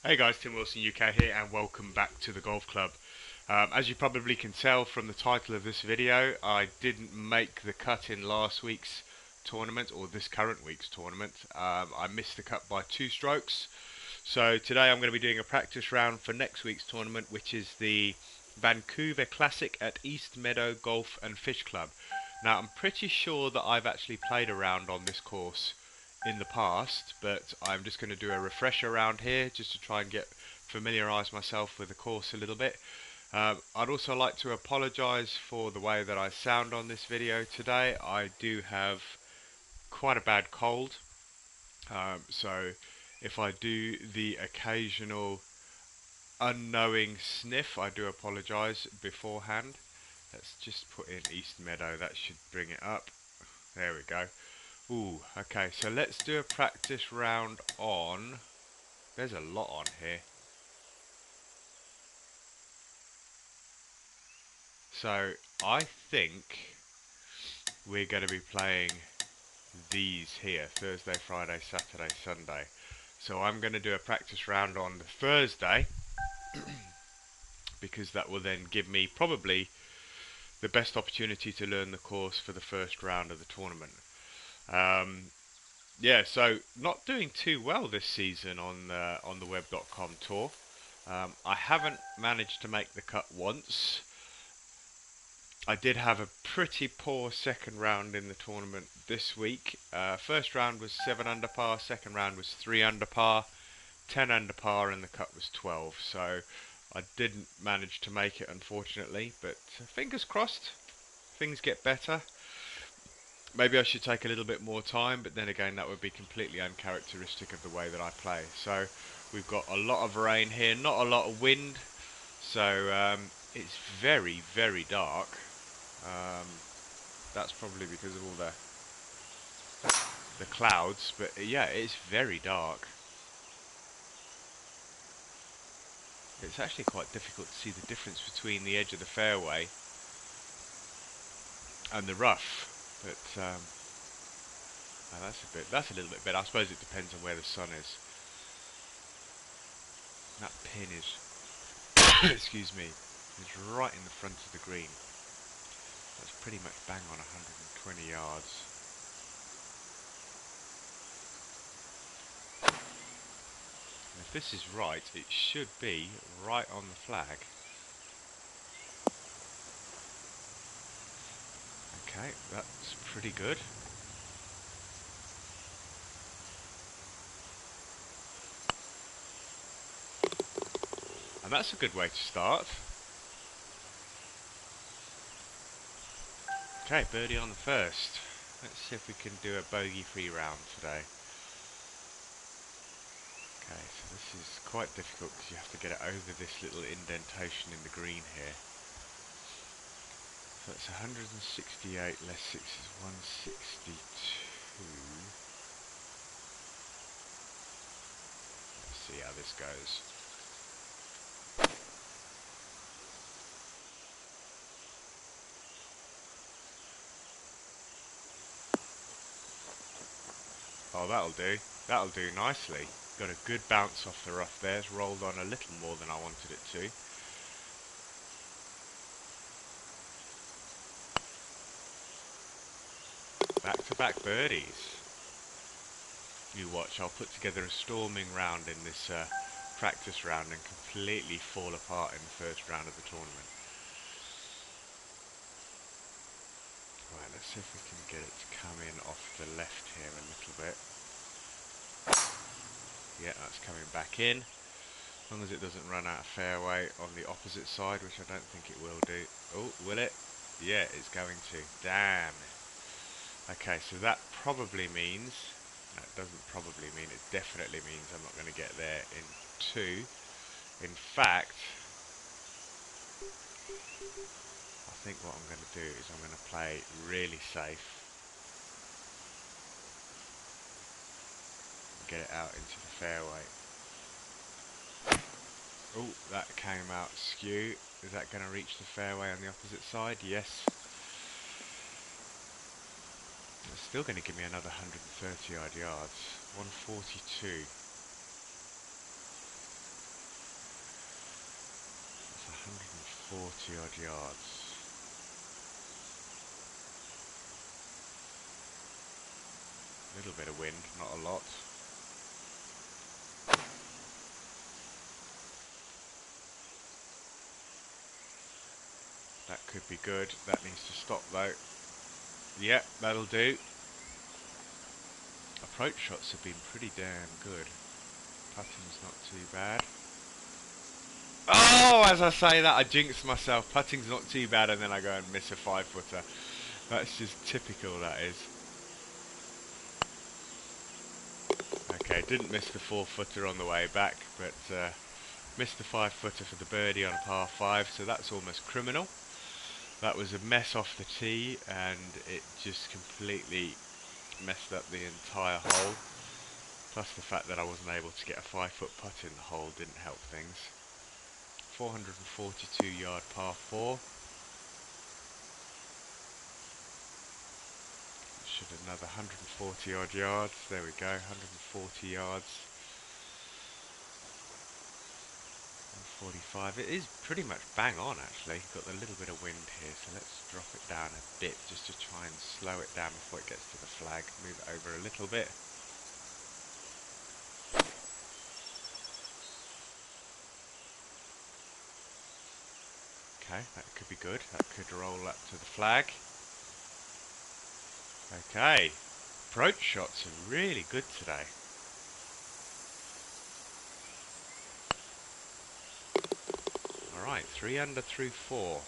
Hey guys, Tim Wilson UK here and welcome back to the golf club. As you probably can tell from the title of this video, I didn't make the cut in last week's tournament or this current week's tournament. I missed the cut by 2 strokes. So today I'm going to be doing a practice round for next week's tournament, which is the Vancouver Classic at East Meadow Golf and Fish Club. Now I'm pretty sure that I've actually played a round on this course in the past, but I'm just going to do a refresher round here just to try and familiarise myself with the course a little bit. I'd also like to apologise for the way that I sound on this video today. I do have quite a bad cold, so if I do the occasional unknowing sniff, I do apologise beforehand. Let's just put in East Meadow, that should bring it up. There we go. Ooh, okay, so let's do a practice round on... There's a lot on here. So, I think we're going to be playing these here, Thursday, Friday, Saturday, Sunday. So I'm going to do a practice round on the Thursday, because that will then give me probably the best opportunity to learn the course for the first round of the tournament. Yeah, so not doing too well this season on the web.com tour. I haven't managed to make the cut once. I did have a pretty poor second round in the tournament this week. First round was 7 under par, second round was 3 under par, 10 under par, and the cut was 12. So I didn't manage to make it, unfortunately, but fingers crossed, things get better. Maybe I should take a little bit more time, but then again that would be completely uncharacteristic of the way that I play. So we've got a lot of rain here, not a lot of wind, so it's very, very dark. That's probably because of all the clouds, but yeah, it's very dark. It's actually quite difficult to see the difference between the edge of the fairway and the rough, but that's a little bit better. I suppose it depends on where the sun is. That pin is, excuse me, is right in the front of the green. That's pretty much bang on 120 yards. And if this is right, it should be right on the flag. Okay, that's pretty good. And that's a good way to start. Okay, birdie on the first. Let's see if we can do a bogey-free round today. Okay, so this is quite difficult because you have to get it over this little indentation in the green here. So that's 168 less 6 is 162. Let's see how this goes. Oh, that'll do. That'll do nicely. Got a good bounce off the rough there. It's rolled on a little more than I wanted it to. Back-to-back birdies. You watch, I'll put together a storming round in this practice round and completely fall apart in the first round of the tournament. Right, let's see if we can get it to come in off the left here a little bit. Yeah, that's coming back in. As long as it doesn't run out of fairway on the opposite side, which I don't think it will do. Oh, will it? Yeah, it's going to. Damn. Okay, so that probably means... No, it doesn't probably mean, it definitely means I'm not going to get there in 2. In fact, I think what I'm going to do is I'm going to play really safe. Get it out into the fairway. Oh, that came out skew. Is that going to reach the fairway on the opposite side? Yes. It's still going to give me another 130 odd yards. 142. 40 odd yards. A little bit of wind, not a lot. That could be good. That needs to stop though. Yep, that'll do. Approach shots have been pretty damn good. Putting's not too bad. Oh, as I say that, I jinxed myself. Putting's not too bad, and then I go and miss a 5-footer. That's just typical, that is. Okay, didn't miss the 4-footer on the way back, but missed the 5-footer for the birdie on a par 5, so that's almost criminal. That was a mess off the tee, and it just completely messed up the entire hole. Plus the fact that I wasn't able to get a 5-foot putt in the hole didn't help things. 442 yard par 4. Should another 140 odd yards. There we go, 140 yards. 145. It is pretty much bang on actually. Got a little bit of wind here, so let's drop it down a bit just to try and slow it down before it gets to the flag. Move it over a little bit. Okay, that could be good. That could roll up to the flag. Okay, approach shots are really good today. Alright, 3 under through 4.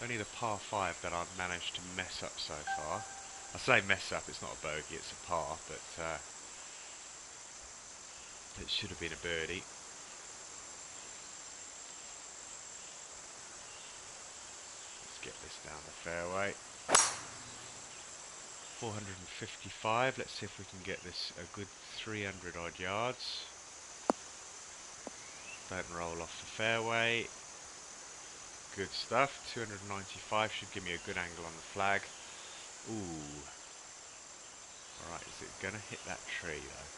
Only the par 5 that I've managed to mess up so far. I say mess up, it's not a bogey, it's a par, but it should have been a birdie. Let's get this down the fairway. 455, let's see if we can get this a good 300 odd yards. Don't roll off the fairway. Good stuff. 295 should give me a good angle on the flag. Ooh. Alright, is it going to hit that tree though?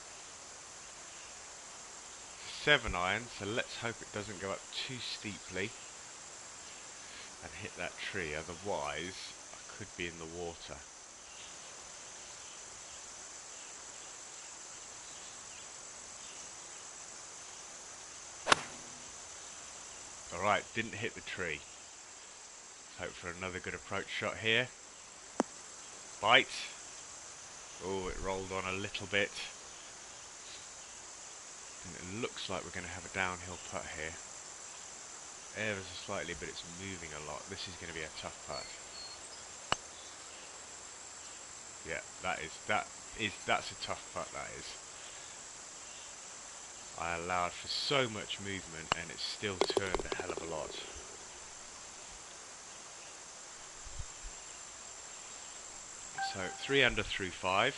7-iron, so let's hope it doesn't go up too steeply and hit that tree, otherwise I could be in the water. Alright, didn't hit the tree. Let's hope for another good approach shot here. Bite. Oh, it rolled on a little bit. And it looks like we're going to have a downhill putt here. Ever so slightly, but it's moving a lot. This is going to be a tough putt. Yeah, that's a tough putt, that is. I allowed for so much movement and it still turned a hell of a lot. So 3 under through 5.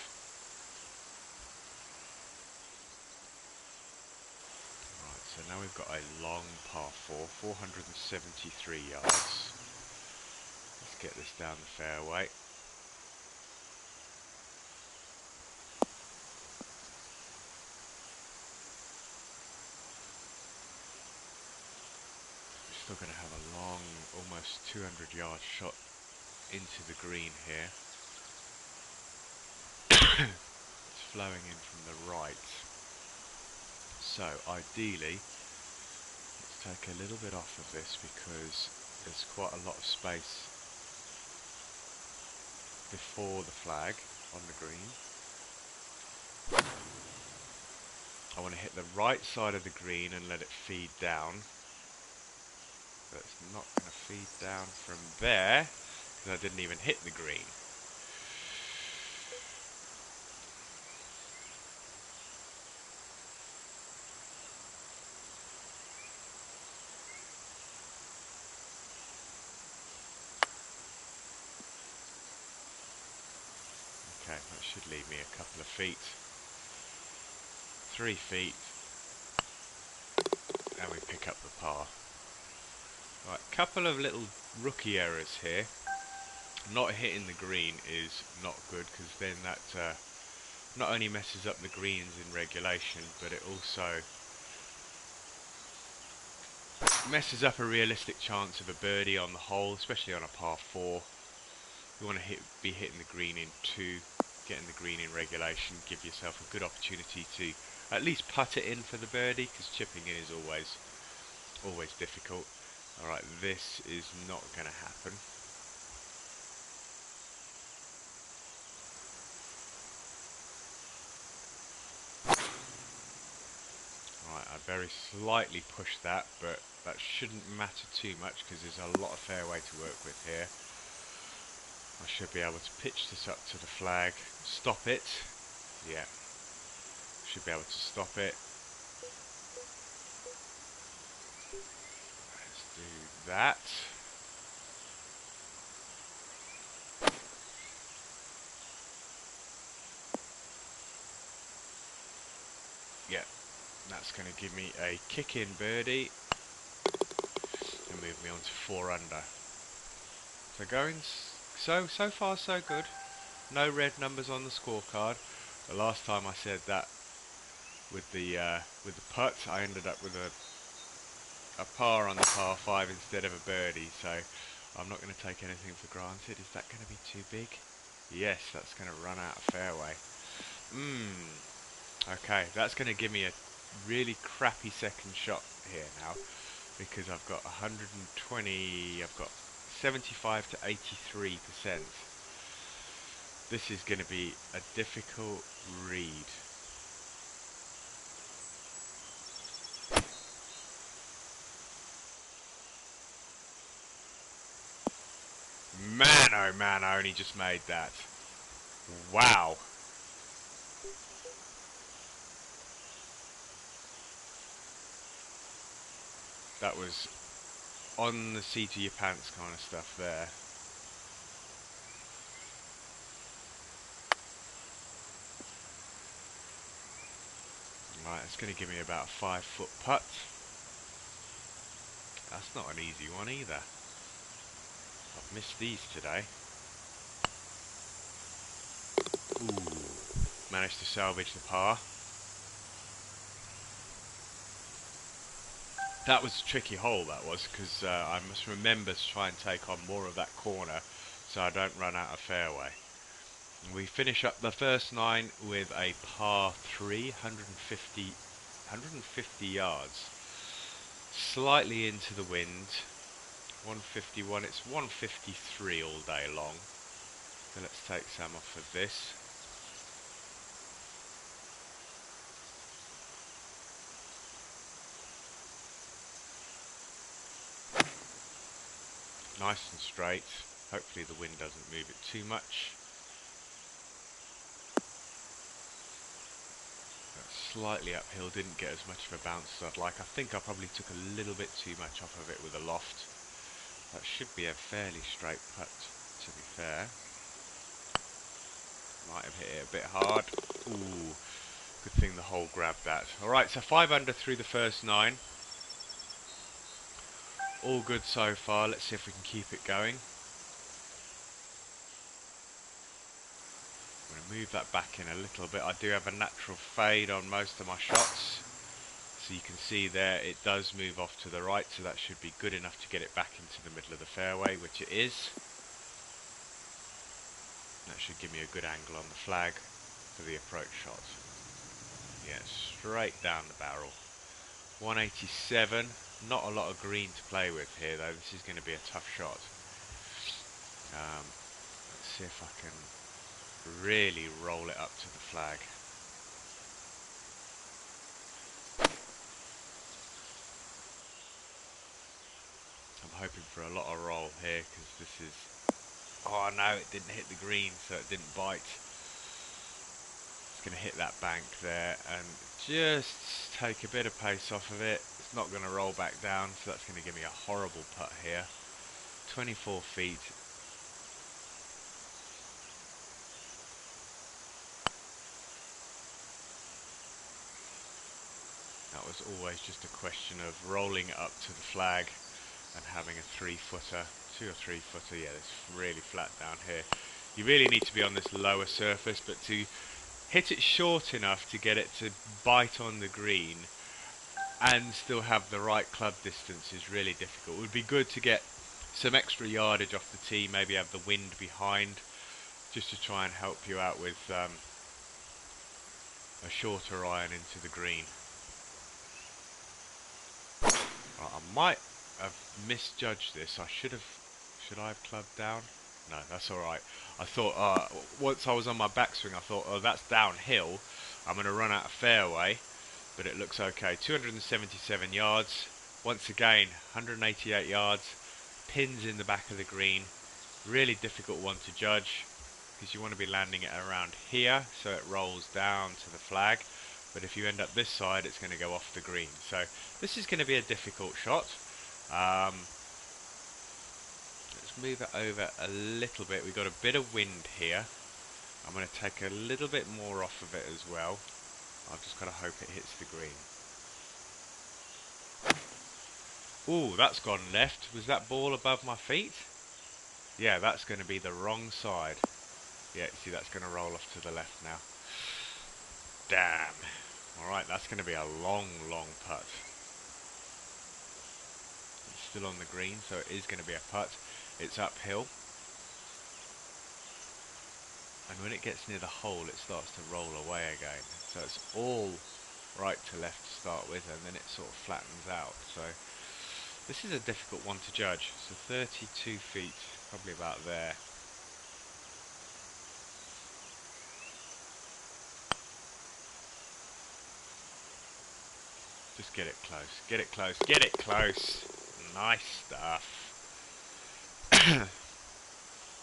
Right, so now we've got a long par 4, 473 yards. Let's get this down the fairway. Still going to have a long, almost 200 yard shot into the green here. It's flowing in from the right. So ideally, let's take a little bit off of this because there's quite a lot of space before the flag on the green. I want to hit the right side of the green and let it feed down. But it's not going to feed down from there because I didn't even hit the green. Okay, that should leave me a couple of feet. 3 feet. And we pick up the par. Right, couple of little rookie errors here. Not hitting the green is not good because then that not only messes up the greens in regulation, but it also messes up a realistic chance of a birdie on the hole, especially on a par 4. You want to be hitting the green in 2, getting the green in regulation, give yourself a good opportunity to at least putt it in for the birdie, because chipping in is always difficult. Alright, this is not going to happen. Alright, I very slightly pushed that, but that shouldn't matter too much because there's a lot of fairway to work with here. I should be able to pitch this up to the flag, stop it. Yeah, should be able to stop it. Let's do that. Yeah, that's going to give me a kick-in birdie and move me on to 4 under. So going so far so good. No red numbers on the scorecard. The last time I said that with the putt, I ended up with a par on the par 5 instead of a birdie. So I'm not going to take anything for granted. Is that going to be too big? Yes, that's going to run out of fairway. Okay, that's going to give me a really crappy second shot here now, because I've got 120, I've got 75 to 83%. This is going to be a difficult read. Man, oh man, I only just made that. Wow. That was on the seat of your pants kind of stuff there. Right, it's going to give me about a 5-foot putt. That's not an easy one either. I've missed these today. Ooh, managed to salvage the par. That was a tricky hole, that was, because I must remember to try and take on more of that corner so I don't run out of fairway. We finish up the first 9 with a par 3, 150 yards. Slightly into the wind. 151, it's 153 all day long. So let's take some off of this. Nice and straight. Hopefully the wind doesn't move it too much. Slightly uphill, didn't get as much of a bounce as I'd like. I think I probably took a little bit too much off of it with a loft. That should be a fairly straight putt, to be fair. Might have hit it a bit hard. Ooh, good thing the hole grabbed that. Alright, so 5 under through the first 9. All good so far. Let's see if we can keep it going. I'm going to move that back in a little bit. I do have a natural fade on most of my shots. So you can see there it does move off to the right, so that should be good enough to get it back into the middle of the fairway, which it is. That should give me a good angle on the flag for the approach shot. Yeah, straight down the barrel. 187, not a lot of green to play with here though. This is going to be a tough shot. Let's see if I can really roll it up to the flag. I'm hoping for a lot of roll here because this is... Oh no, it didn't hit the green, so it didn't bite. It's going to hit that bank there and just take a bit of pace off of it. It's not going to roll back down, so that's going to give me a horrible putt here. 24 feet. That was always just a question of rolling it up to the flag and having a 3-footer, 2 or 3-footer. Yeah, it's really flat down here. You really need to be on this lower surface, but to hit it short enough to get it to bite on the green and still have the right club distance is really difficult. It would be good to get some extra yardage off the tee, maybe have the wind behind, just to try and help you out with a shorter iron into the green. Right, I might have misjudged this. Should I have clubbed down? No, that's alright. I thought, once I was on my backswing, I thought, oh, that's downhill. I'm going to run out of fairway, but it looks okay. 277 yards. Once again, 188 yards. Pins in the back of the green. Really difficult one to judge, because you want to be landing it around here, so it rolls down to the flag. But if you end up this side, it's going to go off the green. So this is going to be a difficult shot. Let's move it over a little bit. We've got a bit of wind here. I'm going to take a little bit more off of it as well. I've just got to hope it hits the green. Ooh, that's gone left. Was that ball above my feet? Yeah, that's going to be the wrong side. Yeah, see, that's going to roll off to the left now. Damn. Alright, that's going to be a long, long putt. It's still on the green, so it is going to be a putt. It's uphill. And when it gets near the hole, it starts to roll away again. So it's all right to left to start with, and then it sort of flattens out. So this is a difficult one to judge. So 32 feet, probably about there. Just get it close, get it close, get it close. Nice stuff.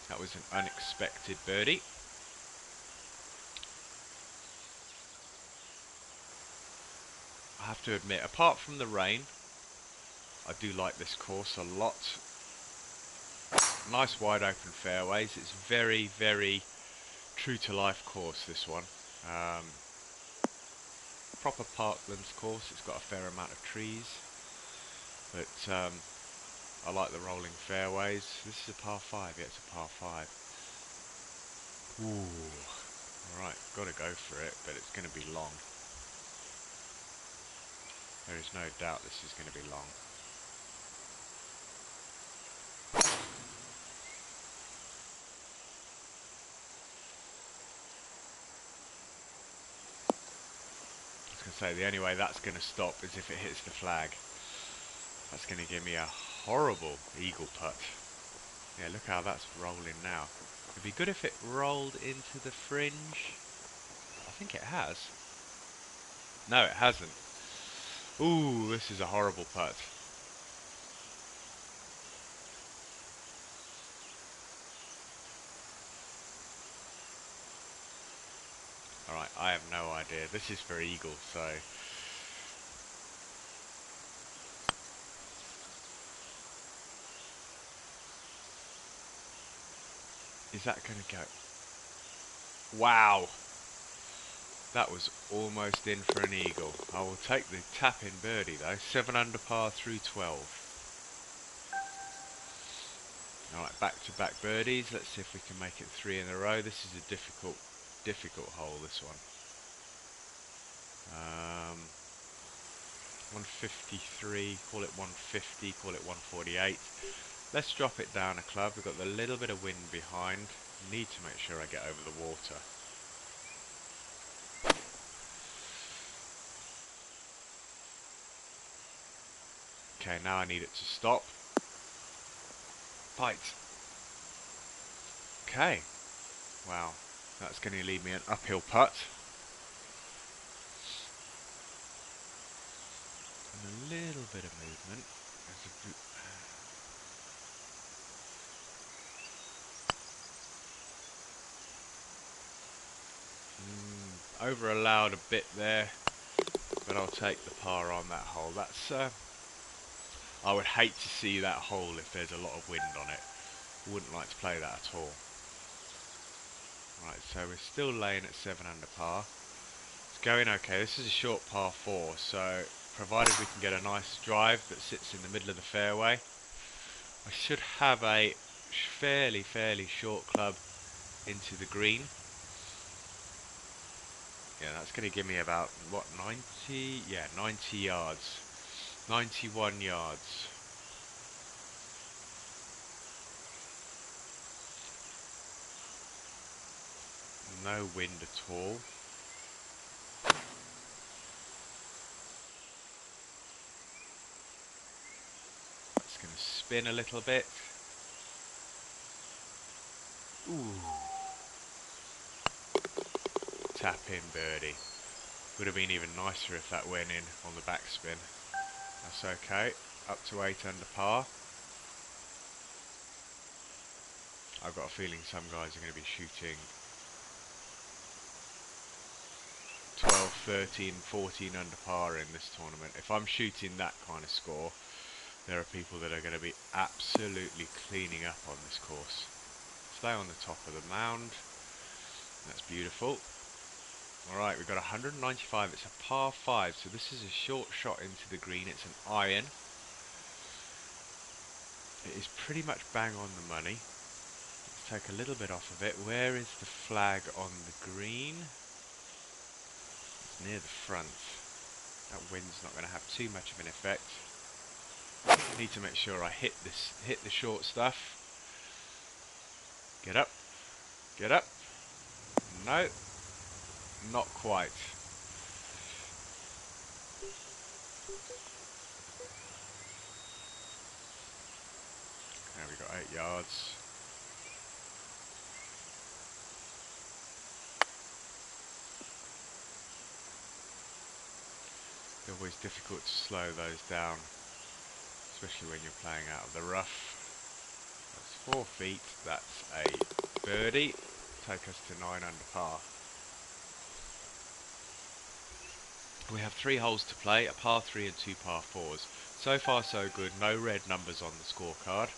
That was an unexpected birdie. I have to admit, apart from the rain, I do like this course a lot. Nice wide open fairways. It's very, very true to life course, this one. Proper parklands course. It's got a fair amount of trees, but I like the rolling fairways. This is a par 5. Yeah, it's a par 5. Ooh. Alright, got to go for it, but it's going to be long. There is no doubt this is going to be long. I was going to say, the only way that's going to stop is if it hits the flag. That's going to give me a horrible eagle putt. Yeah, look how that's rolling now. It'd be good if it rolled into the fringe. I think it has. No, it hasn't. Ooh, this is a horrible putt. Alright, I have no idea. This is for eagle, so... Is that going to go? Wow! That was almost in for an eagle. I will take the tap-in birdie though. 7 under par through 12. Alright, back-to-back birdies. Let's see if we can make it 3 in a row. This is a difficult hole, this one. 153, call it 150, call it 148. Let's drop it down a club. We've got a little bit of wind behind. Need to make sure I get over the water. Okay, now I need it to stop. Bite. Okay. Wow. That's going to leave me an uphill putt. And a little bit of movement. Over allowed a bit there, but I'll take the par on that hole. That's I would hate to see that hole if there's a lot of wind on it. Wouldn't like to play that at all. Right, so we're still laying at 7 under par. It's going okay. This is a short par 4, so provided we can get a nice drive that sits in the middle of the fairway, I should have a fairly short club into the green. Yeah, that's going to give me about, what, 90? Yeah, 90 yards. 91 yards. No wind at all. That's going to spin a little bit. Ooh. Tap in birdie. Would have been even nicer if that went in on the backspin. That's okay. Up to 8 under par. I've got a feeling some guys are going to be shooting 12, 13, 14 under par in this tournament. If I'm shooting that kind of score, there are people that are going to be absolutely cleaning up on this course. Stay on the top of the mound. That's beautiful. Alright, we've got 195. It's a par 5, so this is a short shot into the green. It's an iron. It is pretty much bang on the money. Let's take a little bit off of it. Where is the flag on the green? It's near the front. That wind's not going to have too much of an effect. Need to make sure I hit the short stuff. Get up. Get up. No. Not quite. There we got 8 yards. It's always difficult to slow those down, especially when you're playing out of the rough. That's 4 feet. That's a birdie. Take us to 9 under par. We have 3 holes to play, a par 3 and 2 par 4s. So far so good, no red numbers on the scorecard.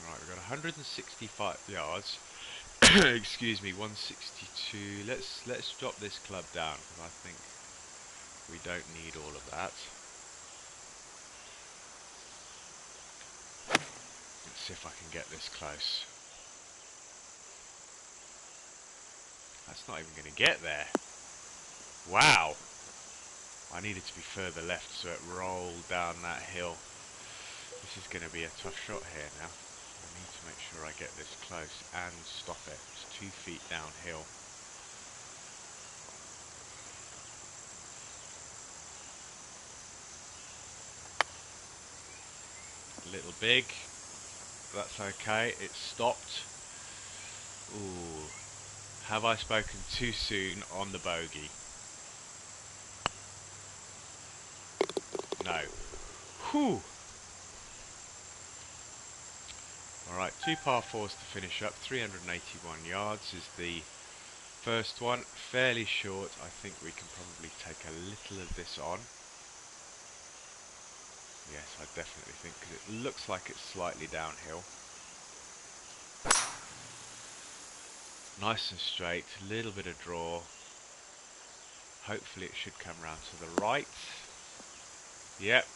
Alright, we've got 165 yards. Excuse me, 162. Let's drop this club down because I think we don't need all of that. Let's see if I can get this close. That's not even going to get there. Wow! I needed to be further left so it rolled down that hill. This is going to be a tough shot here now. I need to make sure I get this close and stop it. It's 2 feet downhill. A little big. That's okay. It stopped. Ooh. Have I spoken too soon on the bogey? No. Whew. Alright, 2 par 4s to finish up. 381 yards is the first one. Fairly short. I think we can probably take a little of this on. Yes, I definitely think, because it looks like it's slightly downhill. Nice and straight, a little bit of draw. Hopefully it should come round to the right. Yep.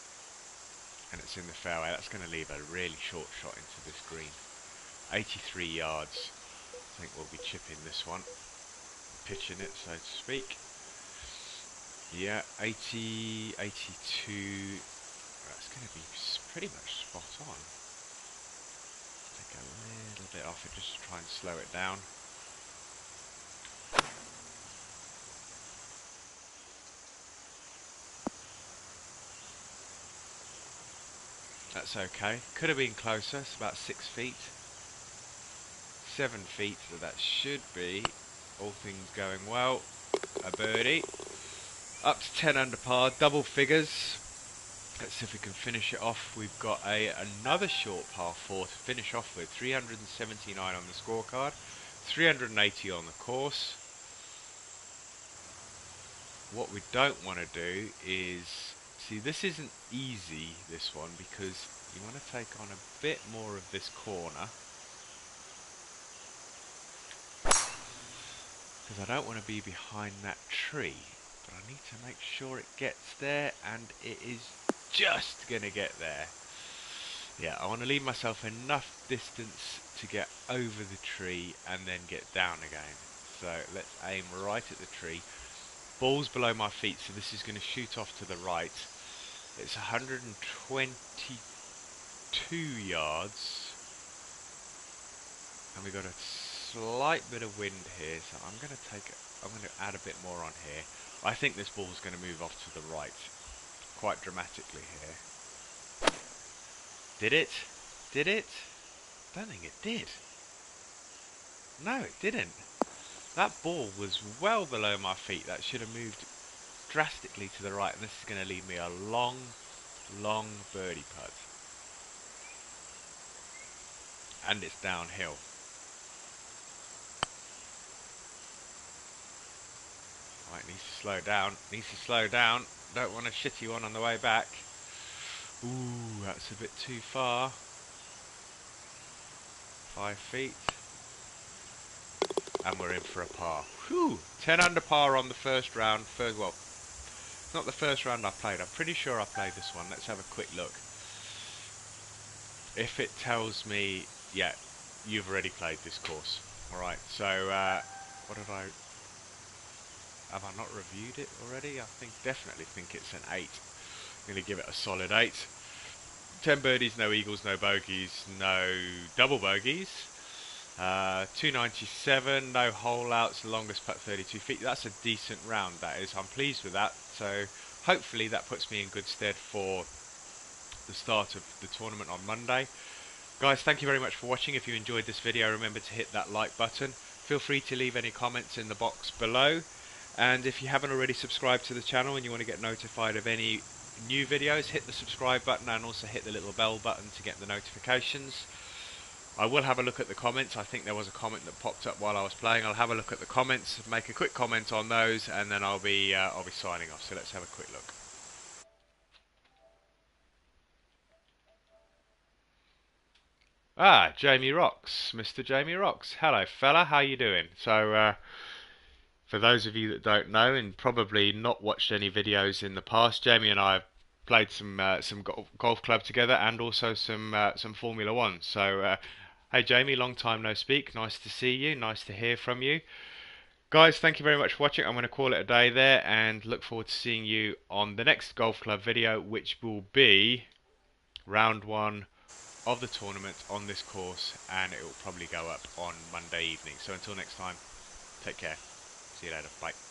And it's in the fairway. That's going to leave a really short shot into this green. 83 yards. I think we'll be chipping this one. Pitching it, so to speak. Yeah, 80, 82. That's going to be pretty much spot on. Take a little bit off it just to try and slow it down. That's okay. Could have been closer. It's about 6 feet. 7 feet, so that should be, all things going well, a birdie. Up to 10 under par, double figures. Let's see if we can finish it off. We've got another short par 4 to finish off with. 379 on the scorecard, 380 on the course. What we don't want to do is, see, this isn't easy, this one, because you want to take on a bit more of this corner. Because I don't want to be behind that tree, but I need to make sure it gets there, and it is just going to get there. Yeah, I want to leave myself enough distance to get over the tree and then get down again. So let's aim right at the tree. Ball's below my feet, so this is going to shoot off to the right. It's 122 yards, and we've got a slight bit of wind here, so I'm going to add a bit more on here. I think this ball's going to move off to the right quite dramatically here. Did it? Did it? I don't think it did. No, it didn't. That ball was well below my feet. That should have moved drastically to the right, and this is going to leave me a long, long birdie putt. And it's downhill. Right, needs to slow down. Needs to slow down. Don't want a shitty one on the way back. Ooh, that's a bit too far. 5 feet. And we're in for a par. Whew! 10 under par on the first round. Well, not the first round I played. I'm pretty sure I played this one. Let's have a quick look. If it tells me, yeah, you've already played this course. Alright, so, what have I not reviewed it already? I definitely think it's an 8. I'm going to give it a solid 8. 10 birdies, no eagles, no bogeys, no double bogeys. 297, no hole outs, longest putt 32 feet. That's a decent round, that is. I'm pleased with that. So hopefully that puts me in good stead for the start of the tournament on Monday. Guys, thank you very much for watching. If you enjoyed this video, remember to hit that like button. Feel free to leave any comments in the box below. And if you haven't already subscribed to the channel and you want to get notified of any new videos, hit the subscribe button and also hit the little bell button to get the notifications. I will have a look at the comments. I think there was a comment that popped up while I was playing. I'll have a look at the comments, make a quick comment on those, and then I'll be signing off. So let's have a quick look. Ah, Jamie Rocks, Mr. Jamie Rocks. Hello, fella. How you doing? So, for those of you that don't know and probably not watched any videos in the past, Jamie and I have played some golf club together and also some Formula One. So, hey Jamie, long time no speak. Nice to see you. Nice to hear from you. Guys, thank you very much for watching. I'm going to call it a day there and look forward to seeing you on the next golf club video, which will be round 1 of the tournament on this course, and it will probably go up on Monday evening. So until next time, take care. See you later. Bye.